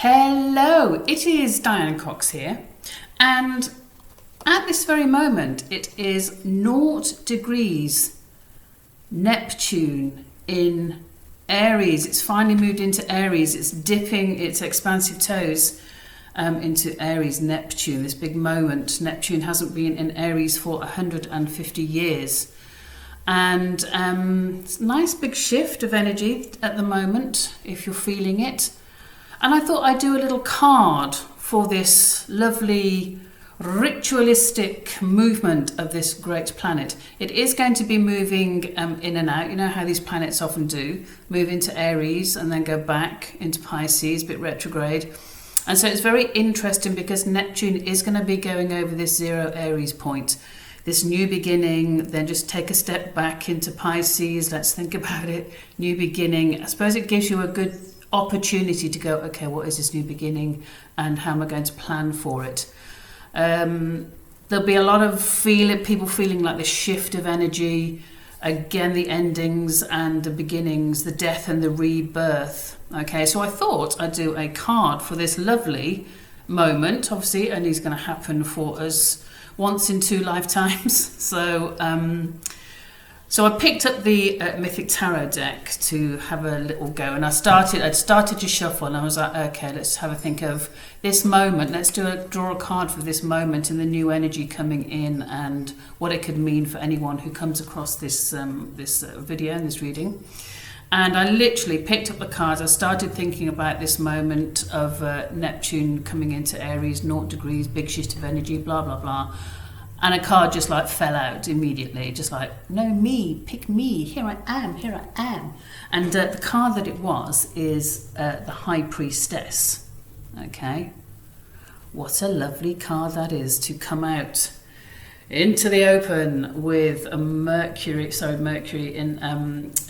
Hello, it is Diane Cox here, and at this very moment it is 0 degrees Neptune in Aries. It's finally moved into Aries. It's dipping its expansive toes into Aries, Neptune, this big moment. Neptune hasn't been in Aries for 150 years. And it's a nice big shift of energy at the moment, if you're feeling it. And I thought I'd do a little card for this lovely ritualistic movement of this great planet. It is going to be moving in and out. You know how these planets often do, move into Aries and then go back into Pisces, a bit retrograde. And so it's very interesting because Neptune is going to be going over this 0 Aries point, this new beginning, then just take a step back into Pisces. Let's think about it. New beginning. I suppose it gives you a good opportunity to go, okay, what is this new beginning and how am I going to plan for it? There'll be a lot of people feeling like the shift of energy, again the endings and the beginnings, the death and the rebirth. Okay, so I thought I'd do a card for this lovely moment. Obviously, and it's going to happen for us once in 2 lifetimes. So I picked up the Mythic Tarot deck to have a little go, and I'd started to shuffle, and I was like, okay, let's have a think of this moment. Let's draw a card for this moment and the new energy coming in, and what it could mean for anyone who comes across this video and this reading. And I literally picked up the cards. I started thinking about this moment of Neptune coming into Aries, 0 degrees, big shift of energy, blah blah blah. And a card just like fell out immediately, just like, no, me, pick me, here I am. And the card that it was is the High Priestess. Okay, what a lovely card that is to come out into the open with a Mercury in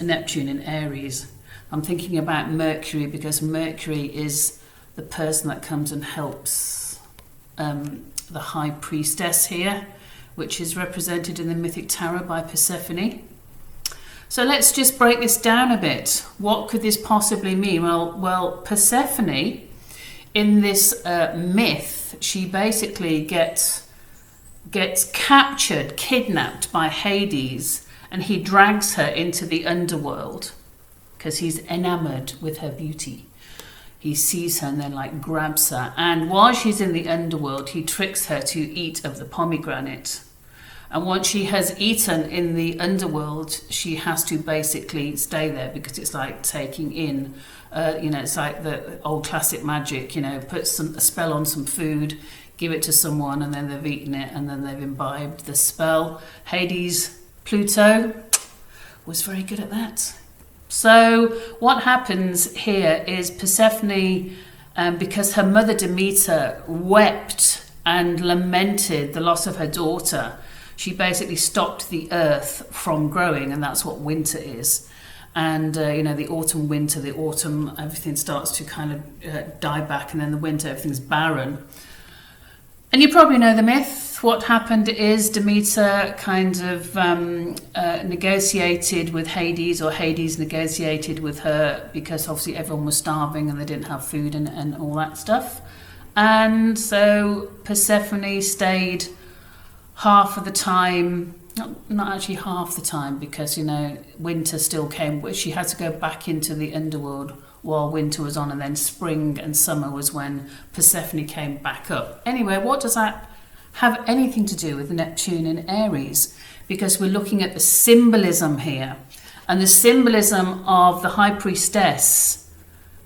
Neptune in Aries. I'm thinking about Mercury because Mercury is the person that comes and helps the High Priestess here, which is represented in the Mythic Tarot by Persephone. So let's just break this down a bit. What could this possibly mean? Well, Persephone, in this myth, she basically gets captured, kidnapped by Hades, and he drags her into the underworld because he's enamored with her beauty. He sees her and then like grabs her, and while she's in the underworld, he tricks her to eat of the pomegranate. And once she has eaten in the underworld, she has to basically stay there because it's like taking in, it's like the old classic magic, put a spell on some food, give it to someone, and then they've eaten it, and then they've imbibed the spell. Hades, Pluto, was very good at that. So what happens here is Persephone, because her mother Demeter wept and lamented the loss of her daughter, she basically stopped the earth from growing, and that's what winter is. And the autumn, winter, the autumn, everything starts to kind of die back, and then the winter, everything's barren. And you probably know the myth. What happened is Demeter kind of negotiated with Hades, or Hades negotiated with her, because obviously everyone was starving and they didn't have food and all that stuff. And so Persephone stayed half of the time, not actually half the time, because winter still came, but she had to go back into the underworld while winter was on, and then spring and summer was when Persephone came back up. Anyway, what does that have anything to do with Neptune in Aries? Because we're looking at the symbolism here, and the symbolism of the High Priestess,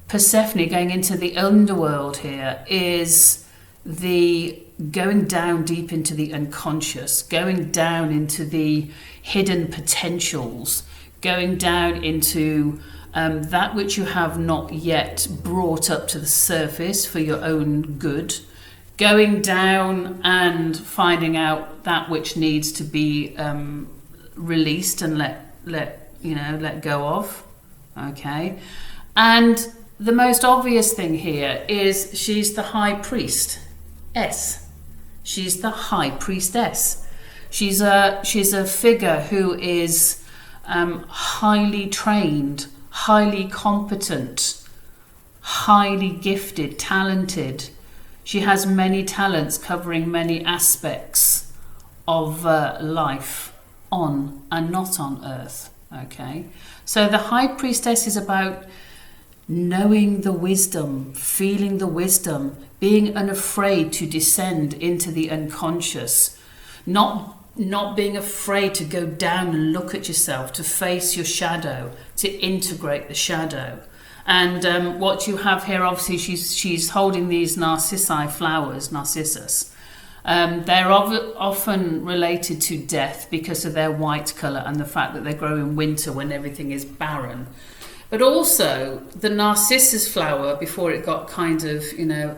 Persephone, going into the underworld here is the going down deep into the unconscious, going down into the hidden potentials, going down into that which you have not yet brought up to the surface for your own good, going down and finding out that which needs to be released and let go of. Okay, and the most obvious thing here is she's the High Priestess. She's the High Priestess. She's a figure who is highly trained, highly competent, highly gifted, talented. She has many talents covering many aspects of life on and not on Earth. Okay, so the High Priestess is about knowing the wisdom, feeling the wisdom, being unafraid to descend into the unconscious, not being afraid to go down and look at yourself, to face your shadow, to integrate the shadow. And what you have here, obviously, she's holding these narcissi flowers, narcissus. They're often related to death because of their white colour and the fact that they grow in winter when everything is barren. But also the narcissus flower, before it got kind of,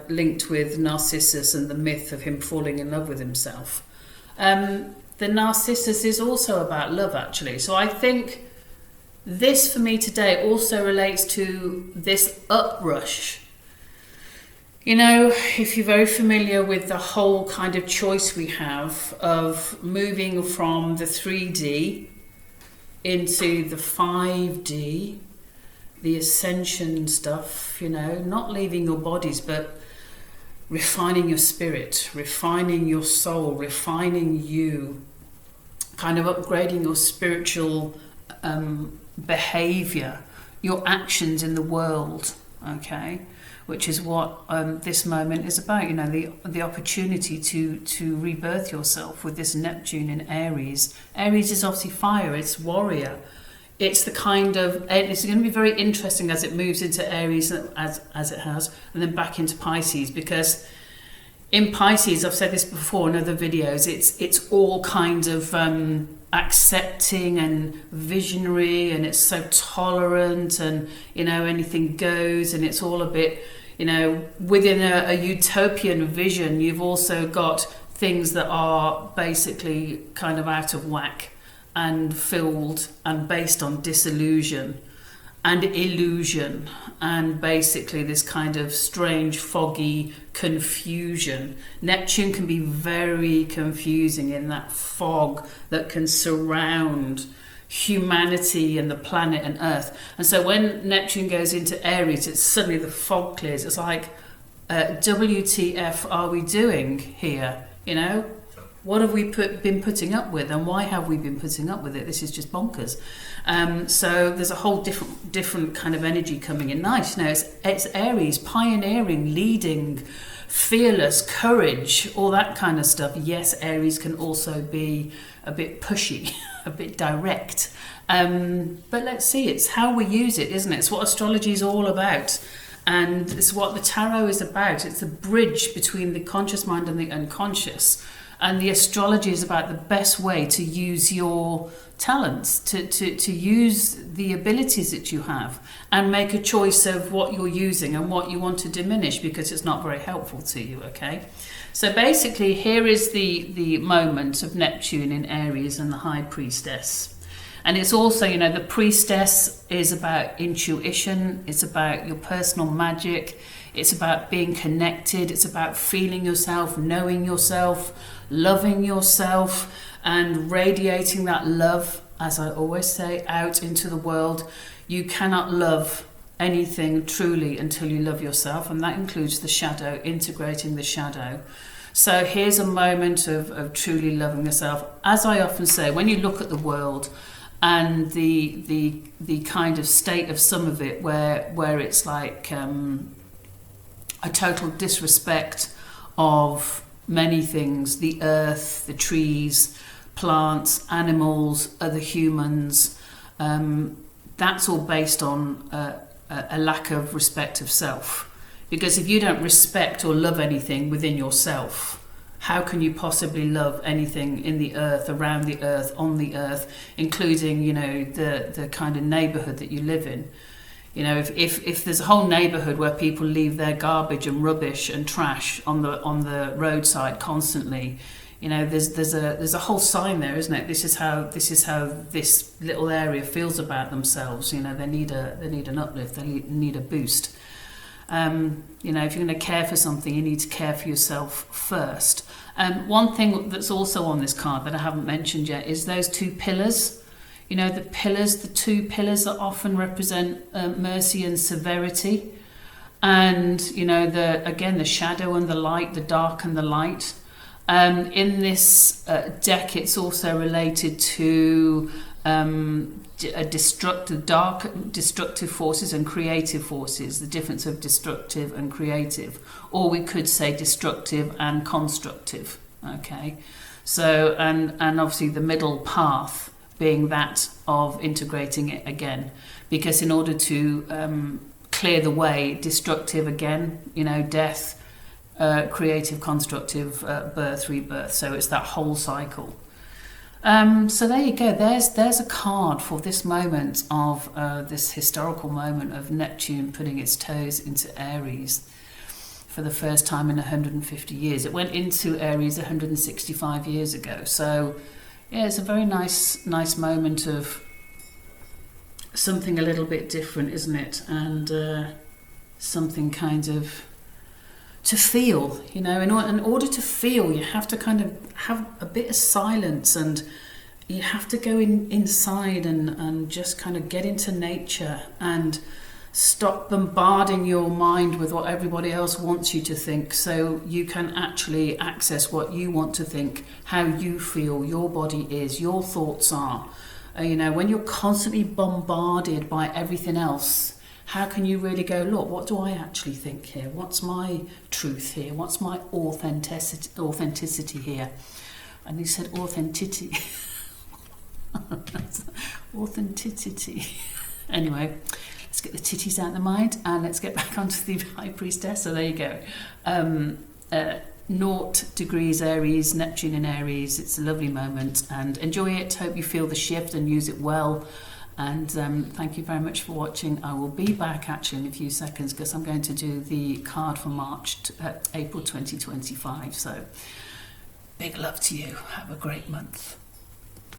linked with Narcissus and the myth of him falling in love with himself. The narcissus is also about love, actually. So I think this for me today also relates to this uprush. If you're very familiar with the whole kind of choice we have of moving from the 3D into the 5D, the ascension stuff, not leaving your bodies, but refining your spirit, refining your soul, refining you, kind of upgrading your spiritual behavior, your actions in the world, okay, which is what this moment is about. The opportunity to rebirth yourself with this Neptune in Aries. Aries is obviously fire, it's warrior. It's the kind of, it's going to be very interesting as it moves into Aries as it has, and then back into Pisces, because in Pisces, I've said this before in other videos, it's all kind of accepting and visionary, and it's so tolerant, and anything goes, and it's all a bit, within a utopian vision. You've also got things that are basically kind of out of whack and filled and based on disillusion and illusion, and basically this kind of strange, foggy confusion. Neptune can be very confusing in that fog that can surround humanity and the planet and Earth. And so when Neptune goes into Aries, it's suddenly the fog clears. It's like, WTF are we doing here? What have we been putting up with, and why have we been putting up with it? This is just bonkers. So there's a whole different kind of energy coming in. Nice, it's Aries, pioneering, leading, fearless, courage, all that kind of stuff. Yes, Aries can also be a bit pushy, a bit direct. But let's see, it's how we use it, isn't it? It's what astrology is all about. And it's what the tarot is about. It's the bridge between the conscious mind and the unconscious. And the astrology is about the best way to use your talents, to use the abilities that you have, and make a choice of what you're using and what you want to diminish, because it's not very helpful to you, okay? So basically, here is the moment of Neptune in Aries and the High Priestess. And it's also, the priestess is about intuition, it's about your personal magic, it's about being connected, it's about feeling yourself, knowing yourself, loving yourself, and radiating that love, as I always say, out into the world. You cannot love anything truly until you love yourself, and that includes the shadow, integrating the shadow. So here's a moment of truly loving yourself. As I often say, when you look at the world, and the kind of state of some of it, where it's like a total disrespect of many things, the earth, the trees, plants, animals, other humans, that's all based on a lack of respect of self. Because if you don't respect or love anything within yourself, how can you possibly love anything in the earth, around the earth, on the earth, including, the kind of neighbourhood that you live in? If there's a whole neighbourhood where people leave their garbage and rubbish and trash on the roadside constantly, there's a whole sign there, isn't it? This is how this little area feels about themselves. They need an uplift, they need a boost. If you're going to care for something, you need to care for yourself first. One thing that's also on this card that I haven't mentioned yet is those two pillars. The two pillars that often represent mercy and severity. And, you know, the shadow and the light, the dark and the light. In this deck, it's also related to destructive forces and creative forces, the difference of destructive and creative, or we could say destructive and constructive. Okay, so and obviously the middle path being that of integrating it again, because in order to clear the way, destructive again, you know, death, creative, constructive, birth, rebirth. So it's that whole cycle. So there you go. There's a card for this moment of this historical moment of Neptune putting its toes into Aries for the first time in 150 years. It went into Aries 165 years ago. So yeah, it's a very nice moment of something a little bit different, isn't it? And something kind of to feel, you know, in order to feel, you have to kind of have a bit of silence, and you have to go inside and just kind of get into nature and stop bombarding your mind with what everybody else wants you to think, so you can actually access what you want to think, how you feel your body is, your thoughts are. You know, when you're constantly bombarded by everything else, how can you really go, look, what do I actually think here? What's my truth here? What's my authenticity here? And he said authenticity. Authenticity. Anyway, let's get the titties out of the mind and let's get back onto the High Priestess. So there you go. 0 degrees Aries, Neptune in Aries. It's a lovely moment and enjoy it. Hope you feel the shift and use it well. And thank you very much for watching. I will be back actually in a few seconds because I'm going to do the card for April 2025. So big love to you. Have a great month.